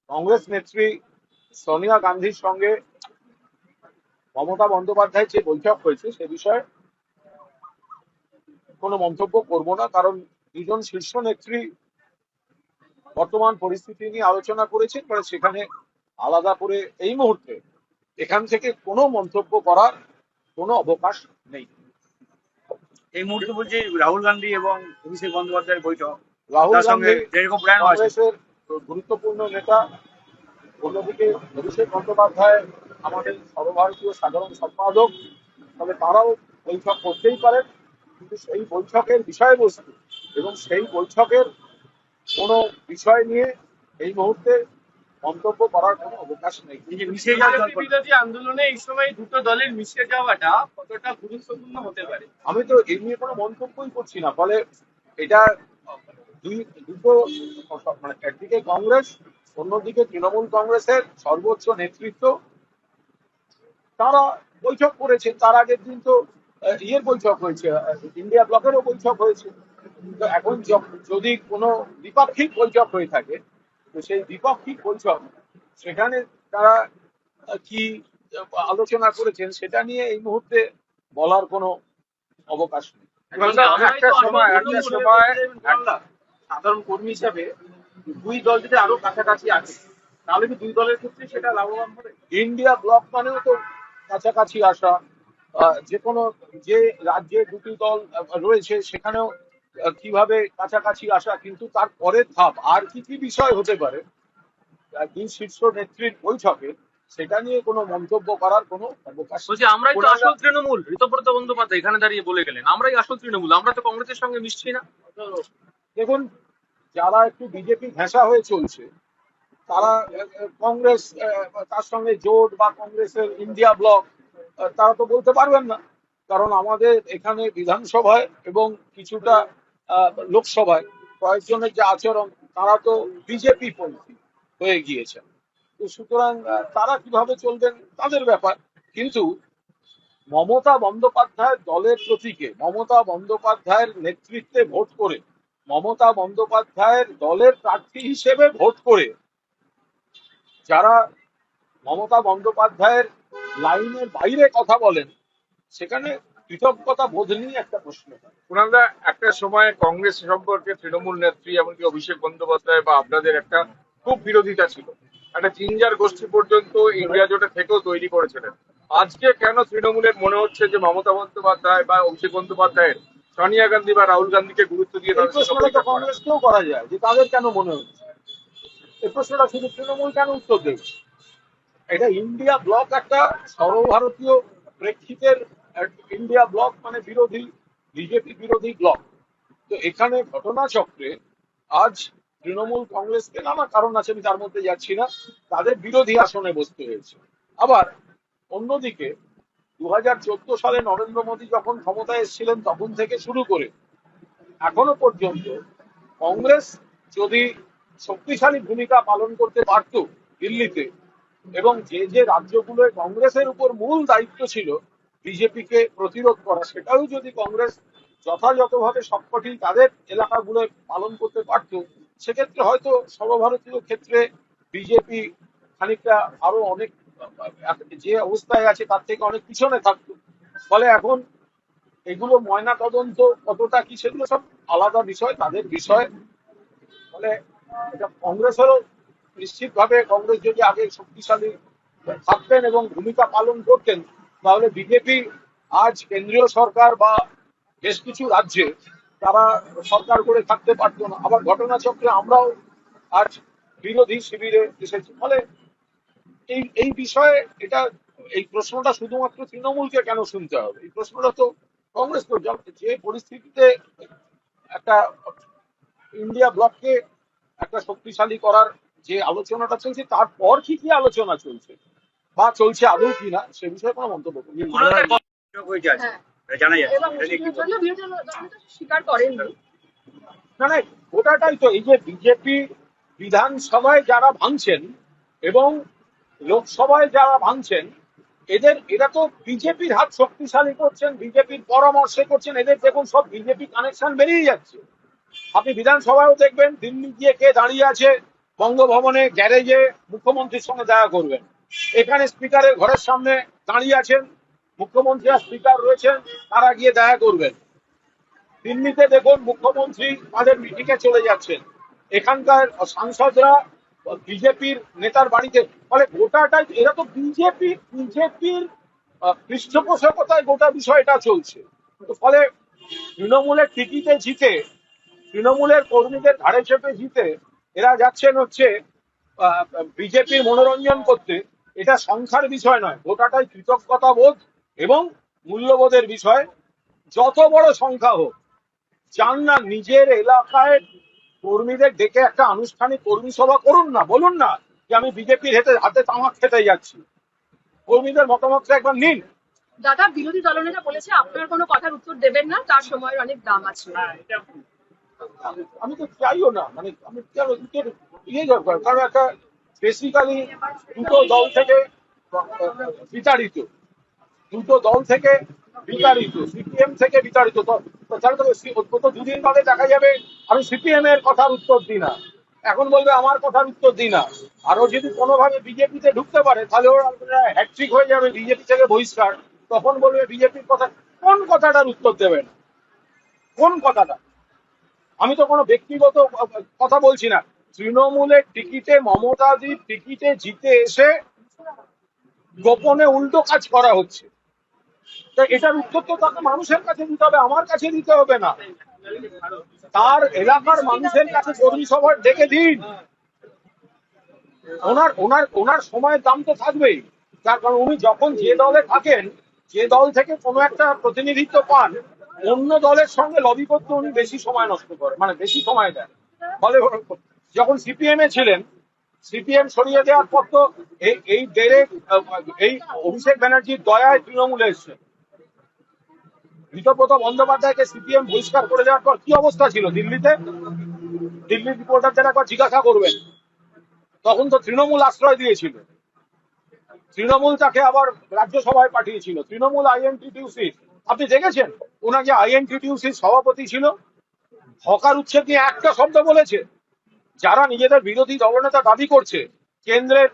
কংগ্রেস নেত্রী সোনিয়া গান্ধীর সঙ্গে মমতা বন্দ্যোপাধ্যায়ের যে বৈঠক হয়েছে সে বিষয়ে কোনো মন্তব্য করব না, কারণ দুজন শীর্ষ নেত্রী বর্তমান পরিস্থিতি নিয়ে আলোচনা করেছেন। সেখানে আলাদা করে এই মুহূর্তে এখান থেকে কোনো মন্তব্য করার কোনো অবকাশ নেই। এই মুহূর্তে বলছি রাহুল গান্ধী এবং অভিষেক বন্দ্যোপাধ্যায়ের বৈঠক, রাহুল তার সঙ্গে গান্ধী যেরকম প্ল্যান আছে। কংগ্রেসের গুরুত্বপূর্ণ নেতা, অন্যদিকে অভিষেক বন্দ্যোপাধ্যায় আমাদের সর্বভারতীয় সাধারণ সম্পাদক, তবে তারাও বৈঠক করতেই পারেন, কিন্তু সেই বৈঠকের বিষয়বস্তু এবং সেই বৈঠকের কোনো বিষয় নিয়ে এই মুহূর্তে মন্তব্য করার কোনো অবকাশ নেই। এই যে মিশে যাওয়ার বিজেপি বিরোধী আন্দোলনে এই সময় দুটো দলের মিশে যাওয়াটা কতটা গুরুত্বপূর্ণ হতে পারে? আমি তো এই নিয়ে কোনো মন্তব্যই করছি না। ফলে এটা দুটো, মানে একদিকে কংগ্রেস, অন্যদিকে তৃণমূল কংগ্রেসের সর্বোচ্চ নেতৃত্ব, তারা বৈঠক করেছে। তার আগের দিন তো ইয়ের বৈঠক হয়েছে, ইন্ডিয়া ব্লকেরও বৈঠক হয়েছে। তো এখন যদি কোনো দ্বিপাক্ষিক বৈঠক হয়ে থাকে, তো সেই দ্বিপাক্ষিক বৈঠক সেখানে তারা কি আলোচনা করেছেন সেটা নিয়ে এই মুহূর্তে বলার কোনো অবকাশ নেই। একটা সময় একটা সাধারণ কর্মী হিসাবে দুই দল যদি আরো কাছাকাছি আসে তাহলে কি দুই দলের ক্ষেত্রে সেটা লাভবান হবে? ইন্ডিয়া ব্লক মানেও তো কাছাকাছি আসা। যে কোনো যে রাজ্যে দুটি দল রয়েছে সেখানেও কিভাবে কাছাকাছি আসা, কিন্তু তার পরের ধাপ আর কি কি বিষয় হতে পারে দুই শীর্ষ নেত্রীর বৈঠকে, সেটা নিয়ে কোনো মন্তব্য করার কোনো অবকাশ নেই। বলছি আমরাই তো আসল তৃণমূল, ঋতব্রত বন্দ্যোপাধ্যায় এখানে দাঁড়িয়ে বলে গেলেন আমরাই আসল তৃণমূল, আমরা তো কংগ্রেসের সঙ্গে মিশছি না। দেখুন, যারা একটু বিজেপি ঘেঁষা হয়ে চলছে তারা কংগ্রেস তার সঙ্গে জোট বা কংগ্রেসের ইন্ডিয়া ব্লক তারা তো বলতে পারবেন না, কারণ আমাদের এখানে বিধানসভায় এবং কিছুটা লোকসভায় কয়েকজনের যে আচরণ তারা তো বিজেপি পন্থী হয়ে গিয়েছেন। তো সুতরাং তারা কিভাবে চলবেন তাদের ব্যাপার, কিন্তু মমতা বন্দ্যোপাধ্যায়ের দলের প্রতীকে, মমতা বন্দ্যোপাধ্যায়ের নেতৃত্বে ভোট করে, মমতা বন্দ্যোপাধ্যায়ের দলের প্রার্থী হিসেবে ভোট করে যারা মমতা বন্দ্যোপাধ্যায়ের লাইনের বাইরে কথা বলেন, সেখানে কৃতজ্ঞতা বোধ নিয়ে একটা প্রশ্ন। কুণালদা, একটা সময় কংগ্রেস সম্পর্কে তৃণমূল নেত্রী এমনকি অভিষেক বন্দ্যোপাধ্যায় বা আপনাদের একটা খুব বিরোধিতা ছিল, একটা জিঞ্জার গোষ্ঠী পর্যন্ত ইন্ডিয়া জোটে থেকেও তৈরি করেছিলেন। আজকে কেন তৃণমূলের মনে হচ্ছে যে মমতা বন্দ্যোপাধ্যায় বা অভিষেক বন্দ্যোপাধ্যায়ের সোনিয়া গান্ধী বা রাহুল গান্ধীকে গুরুত্ব দিয়ে এই প্রশ্নটা তো কংগ্রেসকেও করা যায় যে তাদের কেন মনে হচ্ছে, এই প্রশ্নটা শুধু তৃণমূল কেন উত্তর দেবে? এটা ইন্ডিয়া ব্লক একটা সর্বভারতীয় প্রেক্ষিতের, ইন্ডিয়া ব্লক মানে বিরোধী, বিজেপি বিরোধী ব্লক। তো এখানে ঘটনাচক্রে আজ তৃণমূল কংগ্রেসকে নানা কারণ আছে, আমি তার মধ্যে যাচ্ছি না, তাদের বিরোধী আসনে বসতে হয়েছে। আবার অন্যদিকে 2014 সালে নরেন্দ্র মোদী যখন ক্ষমতায় এসেছিলেন তখন থেকে শুরু করে এখনো পর্যন্ত কংগ্রেস যদি শক্তিশালী ভূমিকা পালন করতে পারত দিল্লিতে, এবং যে যে রাজ্যগুলোয় কংগ্রেসের উপর মূল দায়িত্ব ছিল বিজেপিকে প্রতিরোধ করা, সেটাও যদি কংগ্রেস যথাযথভাবে সবকটি তাদের এলাকাগুলোয় পালন করতে পারত, সেক্ষেত্রে হয়তো সর্বভারতীয় ক্ষেত্রে বিজেপি খানিকটা আরো অনেক, যে অবস্থায় আছে তার থেকে অনেক পিছনে থাকতো। ফলে এখন এগুলো ময়না তদন্ত কতটা কি সেগুলো সব আলাদা বিষয়, তাদের বিষয়। ফলে এটা কংগ্রেসেরও নিশ্চিতভাবে, কংগ্রেস যদি আগে শক্তিশালী থাকতেন এবং ভূমিকা পালন করতেন, তাহলে বিজেপি আজ কেন্দ্রীয় সরকার বা বেশ কিছু রাজ্যে তারা সরকার করে থাকতে পারতো না। আবার ঘটনাচক্রে আমরাও আজ বিরোধী শিবিরে এসেছি। ফলে এই এই বিষয়ে এটা, এই প্রশ্নটা শুধুমাত্র তৃণমূলকে কেন শুনতে হবে, এই প্রশ্নটা তো কংগ্রেস তো যে পরিস্থিতিতে একটা ইন্ডিয়া ব্লককে একটা শক্তিশালী করার যে আলোচনাটা চলছে, তারপর কি কি আলোচনা চলছে বা চলছে আদৌ কিনা সে বিষয়ে কোনো মন্তব্য করছি না। জানা যাচ্ছে স্বীকার করেননি। না না, ওটাটাই তো, এই যে বিজেপি বিধানসভায় যারা ভাঙছেন এবং লোকসভায় যারা ভাঙছেন, এরা তো বিজেপির হাত শক্তিশালী করছেন, বিজেপির পরামর্শে করছেন। এদের দেখুন সব বিজেপি কানেকশন বেরিয়ে যাচ্ছে। আপনি বিধানসভায়ও দেখবেন দিল্লি গিয়ে কে দাঁড়িয়ে আছে, বঙ্গভবনে গ্যারেজে মুখ্যমন্ত্রীর সঙ্গে দেখা করবেন। এখানে স্পিকারের ঘরের সামনে দাঁড়িয়ে আছেন, মুখ্যমন্ত্রী আর স্পিকার রয়েছেন, তারা গিয়ে দেখা করবেন। দিল্লিতে দেখুন মুখ্যমন্ত্রী তাদের মিটিংয়ে চলে যাচ্ছেন, এখানকার সাংসদরা বিজেপির নেতার বাড়িতে, ফলে গোটাটাই এরা তো বিজেপির পৃষ্ঠপোষকতায় গোটা বিষয়টা চলছে। তো ফলে তৃণমূলের টিকিটে জিতে, তৃণমূলের কর্মীদের ঘাড়ে চেপে জিতে এরা যাচ্ছেন হচ্ছে বিজেপির মনোরঞ্জন করতে। এটা সংখ্যার বিষয় নয়, গোটাটাই কৃতজ্ঞতা বোধ এবং মূল্যবোধের বিষয়। যত বড় সংখ্যা হোক, চান না নিজের এলাকায় কর্মীদের ডেকে একটা আনুষ্ঠানিক কর্মী সভা করুন না, বলুন না যে আমি বিজেপির হাতে তামাক খেতে যাচ্ছি, কর্মীদের মতামতটা একবার নিন। দাদা, বিরোধী দলনেতা বলেছে আপনার কোনো কথার উত্তর দেবেন না, তার সময়ের অনেক দাম আছে। আমি তো চাইও না, মানে আমি কেন ইয়ে দরকার, কারণ একটা বেসিক্যালি দুটো দল থেকে বিতাড়িত, সিপিএম থেকে বিতাড়িত, তাহলে তো দুদিন বাদে দেখা যাবে আমি সিপিএম এর কথার উত্তর দিই না, এখন বলবে আমার কথার উত্তর দিই না। আরো যদি কোনোভাবে বিজেপিতে ঢুকতে পারে তাহলে ওরা হ্যাট্রিক হয়ে যাবে, বিজেপি থেকে বহিষ্কার, তখন বলবে বিজেপির কথা। কোন কথাটার উত্তর দেবেন, কোন কথাটা? আমি তো কোনো ব্যক্তিগত কথা বলছি না, তৃণমূলের টিকিটে, মমতাদির টিকিটে জিতে এসে গোপনে উল্টো কাজ করা হচ্ছে। তো এটার উত্তর তো তাকে মানুষের কাছে দিতে হবে, আমার কাছে দিতে হবে না। তার এলাকার মানুষের কাছে কর্মী সভা ডেকে দিন। ওনার ওনার ওনার সময়ের দাম তো থাকবেই, তার কারণ উনি যখন যে দলে থাকেন, যে দল থেকে কোনো একটা প্রতিনিধিত্ব পান, অন্য দলের সঙ্গে লবি করতে উনি বেশি সময় নষ্ট করেন, মানে বেশি সময় দেন। ফলে যখন সিপিএম এ ছিলেন, সিপিএম সরিয়ে দেওয়ার পর তো এই অভিষেক ব্যানার্জির দয়ায় তৃণমূলে এসছে। ঋতব্রত বন্দ্যোপাধ্যায়কে সিপিএম বহিষ্কার করে দেওয়ার পর কি অবস্থা ছিল দিল্লিতে? দিল্লির রিপোর্টারদের একবার জিজ্ঞাসা করবেন, তখন তো তৃণমূল আশ্রয় দিয়েছিল, তৃণমূল তাকে আবার রাজ্যসভায় পাঠিয়েছিল, তৃণমূল আইএনটিটিউসি। আপনি দেখেছেন ওনাকে আইএনটিটিউসির সভাপতি ছিল, হকার উচ্ছেদ নিয়ে একটা শব্দ বলেছে? যারা নিজেদের বিরোধী দলনেতা দাবি করছে কেন্দ্রের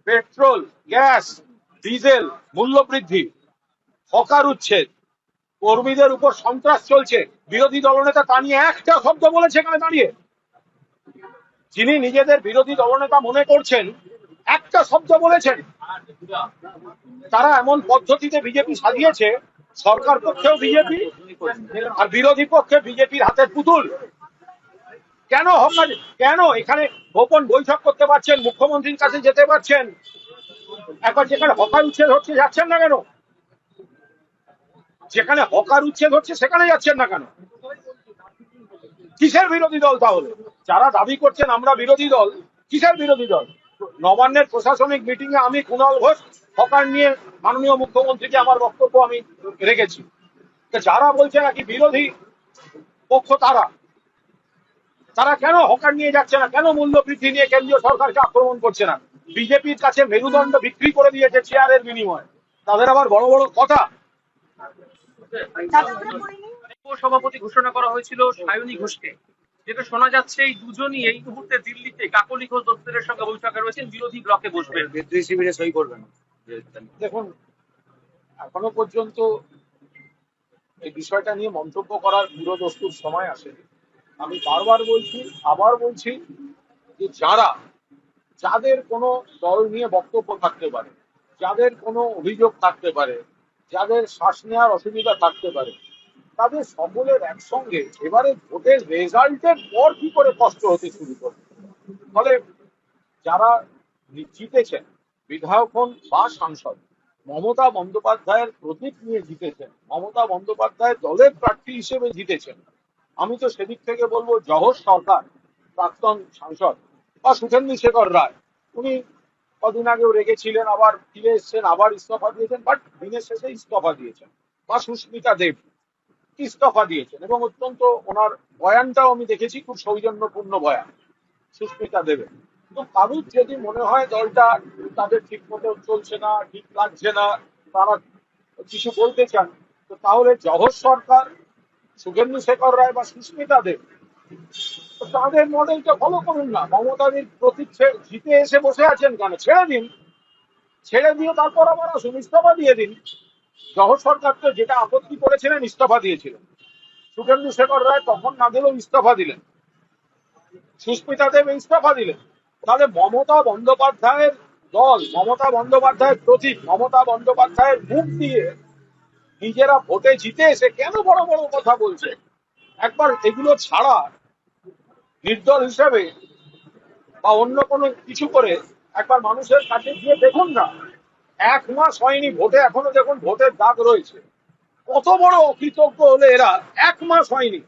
পেট্রোল, গ্যাস, ডিজেল মূল্য বৃদ্ধি, হকার উচ্ছেদ, কর্মীদের উপর সন্ত্রাস চলছে, বিরোধী দলনেতা তা নিয়ে একটা শব্দ বলেছে এখানে দাঁড়িয়ে? যিনি নিজেদের বিরোধী দলনেতা মনে করছেন একটা শব্দ বলেছেন? তারা এমন পদ্ধতিতে বিজেপি সাজিয়েছে, সরকার পক্ষেও বিজেপি আর বিরোধী পক্ষে বিজেপির হাতের পুতুল। কেন হকার, কেন এখানে গোপন বৈঠক করতে পারছেন, মুখ্যমন্ত্রীর কাছে যেতে পারছেন, একবার যেখানে হকার উচ্ছেদ হচ্ছে যাচ্ছেন না কেন? যেখানে হকার উচ্ছেদ হচ্ছে সেখানে যাচ্ছেন না কেন? কিসের বিরোধী দল তাহলে? যারা দাবি করছেন আমরা বিরোধী দল, কিসের বিরোধী দল? নবান্নের প্রশাসনিক মিটিং এ আমি কুণাল ঘোষ হকার নিয়ে মাননীয় মুখ্যমন্ত্রীকে আমার বক্তব্য আমি রেখেছি। যারা বলছে নাকি বিরোধী পক্ষ, তারা কেন হকার নিয়ে যাচ্ছে না, কেন মূল্য বৃদ্ধি নিয়ে কেন্দ্রীয় সরকারকে আক্রমণ করছে না? বিজেপির কাছে মেরুদণ্ড বিক্রি করে দিয়েছে চেয়ারের বিনিময়ে, তাদের আবার বড় বড় কথা। সভাপতি ঘোষণা করা হয়েছিল সায়নী ঘোষকে, যেটা শোনা যাচ্ছে এই দুজনই এই মুহূর্তে দিল্লিতে কাকলি ঘোষ দত্তের সঙ্গে বৈঠকে রয়েছেন, বিরোধী ব্লকে বসবেন, বিদ্রোহী শিবিরে সই করবেন। দেখুন, এখনো পর্যন্ত এই বিষয়টা নিয়ে মন্তব্য করার পুরোদস্তুর সময় আসেনি। আমি বারবার বলছি, আবার বলছি যে যাদের কোনো দল নিয়ে বক্তব্য থাকতে পারে, যাদের কোনো অভিযোগ থাকতে পারে, যাদের শ্বাস নেওয়ার অসুবিধা থাকতে পারে, তাদের সকলের একসঙ্গে এবারে ভোটের রেজাল্টের পর কি করে কষ্ট হতে শুরু করে। ফলে যারা জিতেছেন, বিধায়ক হন বা সাংসদ, মমতা বন্দ্যোপাধ্যায়ের প্রতীক নিয়ে জিতেছেন, মমতা বন্দ্যোপাধ্যায় দলের প্রার্থী হিসেবে জিতেছেন, আমি তো সেদিক থেকে বলবো জহর সরকার, প্রাক্তন সাংসদ, বা সুখেন্দু শেখর রায়, উনি কদিন আগেও রেগেছিলেন, আবার ফিরে এসছেন, আবার ইস্তফা দিয়েছেন, বাট দিনের শেষে ইস্তফা দিয়েছেন, বা সুস্মিতা দেব ইস্তফা দিয়েছেন, এবং অত্যন্ত ওনার বয়ানটাও আমি দেখেছি, খুব সৌজন্যপূর্ণ বয়ান সুস্মিতা দেবের। তো কারুর যদি মনে হয় দলটা তাদের ঠিক মতো চলছে না, ঠিক লাগছে না, তারা কিছু বলতে চান, তো তাহলে জহর সরকার, শুভেন্দু শেখর রায় বা সুস্মিতা দেব তো তাদের মডেলটা ফলো করুন না। মমতাদির প্রতীক জিতে এসে বসে আছেন কেন? ছেড়ে দিন, ছেড়ে দিয়ে তারপর আবার আসুন, ইস্তফা দিয়ে দিন। জহর সরকার তো যেটা আপত্তি করেছিলেন ইস্তফা দিয়েছিলেন, সুখেন্দু শেখর রায় তখন না দিলেও ইস্তফা দিলেন, সুস্মিতা দেব ইস্তফা দিলেন। তাহলে মমতা বন্দ্যোপাধ্যায়ের দল, মমতা বন্দ্যোপাধ্যায়ের প্রতীক, মমতা বন্দ্যোপাধ্যায়ের মুখ দিয়ে নিজেরা ভোটে জিতে এসে কেন বড় বড় কথা বলছে? একবার এগুলো ছাড়া নির্দল হিসাবে বা অন্য কোনো কিছু করে একবার মানুষের কাছে গিয়ে দেখুন না। 1 মাস হয়নি ভোটে, এখনো দেখুন ভোটের দাগ রয়েছে। কত বড় অকৃতজ্ঞ হলে এরা! 1 মাস হয়নি।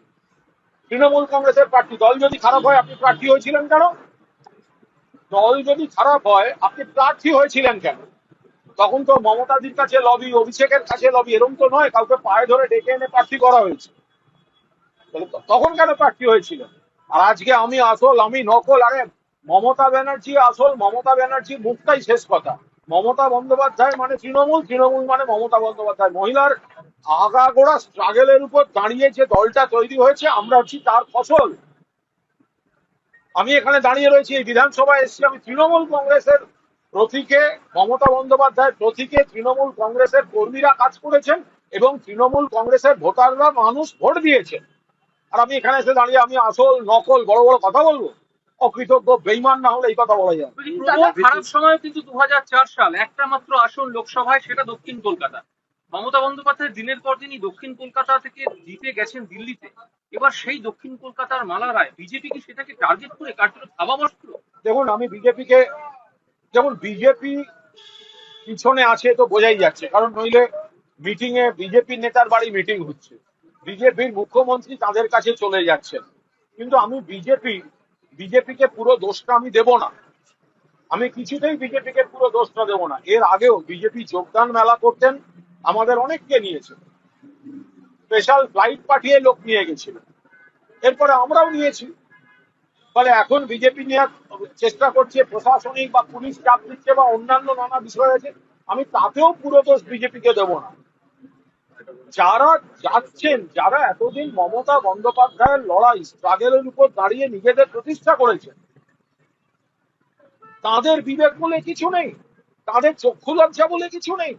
তৃণমূল কংগ্রেসের প্রার্থী, দল যদি খারাপ হয় আপনি প্রার্থী হয়েছিলেন কেন? দল যদি খারাপ হয় আপনি প্রার্থী হয়েছিলেন কেন? তখন তো মমতাদির কাছে লবি, অভিষেকের কাছে লবি, এরকম তো নয় কাউকে পায়ে ধরে ডেকে এনে প্রার্থী করা হয়েছে। তাহলে তখন কেন প্রার্থী হয়েছিলেন? আর আজকে আমি আসল, আমি নকল। আরে মমতা ব্যানার্জি আসল, মমতা ব্যানার্জি মুখটাই শেষ কথা। মমতা বন্দ্যোপাধ্যায় মানে তৃণমূল, তৃণমূল মানে মমতা বন্দ্যোপাধ্যায়। মহিলার আগাগোড়া স্ট্রাগলের উপর দাঁড়িয়ে যে দলটা তৈরি হয়েছে, আমরা হচ্ছি তার ফসল। আমি এখানে দাঁড়িয়ে রয়েছি, এই বিধানসভায় এসেছি, আমি তৃণমূল কংগ্রেসের প্রতীকে, মমতা বন্দ্যোপাধ্যায়ের প্রতীকে তৃণমূল কংগ্রেসের কর্মীরা কাজ করেছেন এবং তৃণমূল কংগ্রেসের ভোটাররা, মানুষ ভোট দিয়েছে। আর আমি এখানে এসে দাঁড়িয়ে আমি আসল নকল বড় বড় কথা বলবো? অকৃতজ্ঞ বেইমান না হলে এই কথা বলা যায়। প্রবল খারাপ সময় কিন্তু 2004 সাল, একটা মাত্র আসন লোকসভায়, সেটা দক্ষিণ কলকাতা। মমতা বন্দ্যোপাধ্যায় দিনের পর দিনই দক্ষিণ কলকাতা থেকে জিতে গেছেন দিল্লিতে। এবার সেই দক্ষিণ কলকাতার মালা রায়, বিজেপি কি সেটাকে টার্গেট করে কার্যত ভাবাবস্ত্র? দেখুন, আমি বিজেপিকে, যেমন বিজেপি পিছনে আছে তো বোঝাই যাচ্ছে, কারণ নইলে মিটিং এ বিজেপি নেতার বাড়ি মিটিং হচ্ছে, বিজেপির মুখ্যমন্ত্রী তাদের কাছে চলে যাচ্ছেন। কিন্তু আমি বিজেপিকে পুরো দোষটা আমি দেব না, আমি কিছুতেই বিজেপিকে পুরো দোষটা দেব না। এর আগেও বিজেপি যোগদান মেলা করতেন, আমাদের অনেককে নিয়েছে, স্পেশাল ফ্লাইট পাঠিয়ে লোক নিয়ে গেছিল, এরপরে আমরাও নিয়েছি। ফলে এখন বিজেপি নিয়ে চেষ্টা করছে, প্রশাসনিক বা পুলিশ চাপ দিচ্ছে বা অন্যান্য নানা বিষয় আছে, আমি তাতেও পুরো দোষ বিজেপিকে দেব না। যারা যাচ্ছেন, যারা এতদিন মমতা বন্দ্যোপাধ্যায়ের লড়াই, স্ট্রাগলের উপর দাঁড়িয়ে নিজেদের প্রতিষ্ঠা করেছেন, তাদের বিবেক বলে কিছু নেই, তাদের চক্ষু লজ্জা বলে কিছু নেই।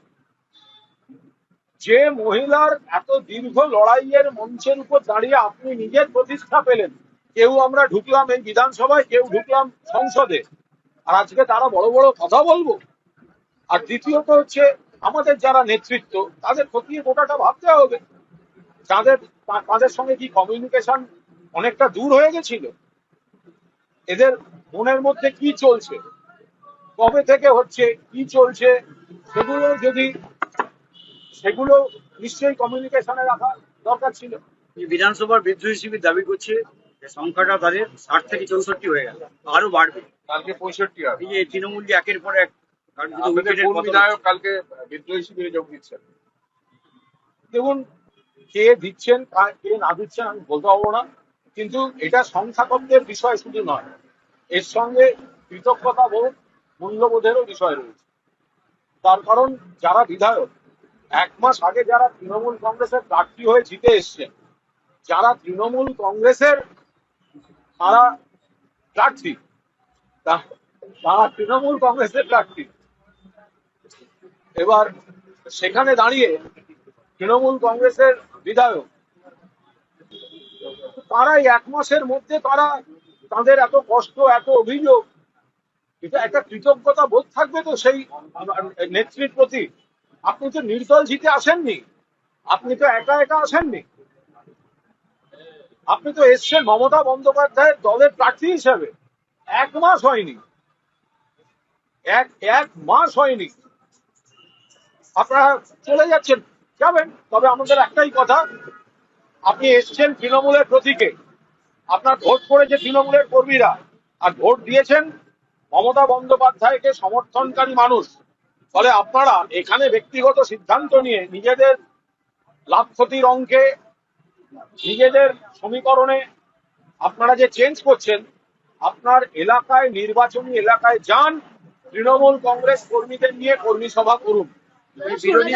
যে মহিলার এত দীর্ঘ লড়াইয়ের মঞ্চের উপর দাঁড়িয়ে আপনি নিজের প্রতিষ্ঠা পেলেন, কেউ আমরা ঢুকলাম এই বিধানসভায়, কেউ ঢুকলাম সংসদে, আর আজকে তারা বড় বড় কথা বলবো? আর দ্বিতীয়ত হচ্ছে, আমাদের যারা নেতৃত্ব, তাদের খতিয়ে গোটাটা ভাবতে হবে। তাদের সঙ্গে কি কমিউনিকেশন অনেকটা দূর হয়ে গেছিল? এদের মনের মধ্যে কি চলছে, কবে থেকে হচ্ছে, কি চলছে, সেগুলো নিশ্চয়ই কমিউনিকেশনে রাখা দরকার ছিল। বিধানসভার বিদ্রোহী শিবির দাবি করছে যে সংখ্যাটা তাদের 60 থেকে 64 হয়ে গেল, আরো বাড়বে। কালকে 65 হবে। এই যে তৃণমূল যে একের পর এক আমাদের কোন বিধায়ক কালকে বিদ্রোহী শিবিরে যোগ দিচ্ছেন? দেখুন, কে দিচ্ছেন কে না দিচ্ছেন আমি বলতে পারবো না, কিন্তু এটা সংখ্যাতত্ত্বের বিষয় শুধু নয়, এর সঙ্গে কৃতজ্ঞতা বোধ, মূল্যবোধেরও বিষয় রয়েছে। তার কারণ, যারা বিধায়ক 1 মাস আগে যারা তৃণমূল কংগ্রেসের প্রার্থী হয়ে জিতে এসছেন, যারা তৃণমূল কংগ্রেসের তারা প্রার্থী, তারা তৃণমূল কংগ্রেসের প্রার্থী, এবার সেখানে দাঁড়িয়ে তৃণমূল কংগ্রেসের বিধায়ক, তারাই 1 মাসের মধ্যে তাদের এত কষ্ট, এত অভিযোগ, এটা একটা কৃতজ্ঞতা বোধ থাকবে তো সেই নেত্রীর প্রতি। আপনি তো নির্দল জিতে আসেননি, আপনি তো একা একা আসেননি, আপনি তো এসছেন মমতা বন্দ্যোপাধ্যায়ের দলের প্রার্থী হিসেবে। 1 মাস হয়নি, এক মাস হয়নি, আপনারা চলে যাচ্ছেন, যাবেন। তবে আমাদের একটাই কথা, আপনি এসছেন তৃণমূলের প্রতীকে, আপনার ভোট করেছে তৃণমূলের কর্মীরা, আর ভোট দিয়েছেন মমতা বন্দ্যোপাধ্যায়কে সমর্থনকারী মানুষ। ফলে আপনারা এখানে ব্যক্তিগত সিদ্ধান্ত নিয়ে নিজেদের লাভ ক্ষতির অঙ্কে, নিজেদের সমীকরণে আপনারা যে চেঞ্জ করছেন, আপনার এলাকায়, নির্বাচনী এলাকায় যান, তৃণমূল কংগ্রেস কর্মীদের নিয়ে কর্মী সভা করুন। বিরোধী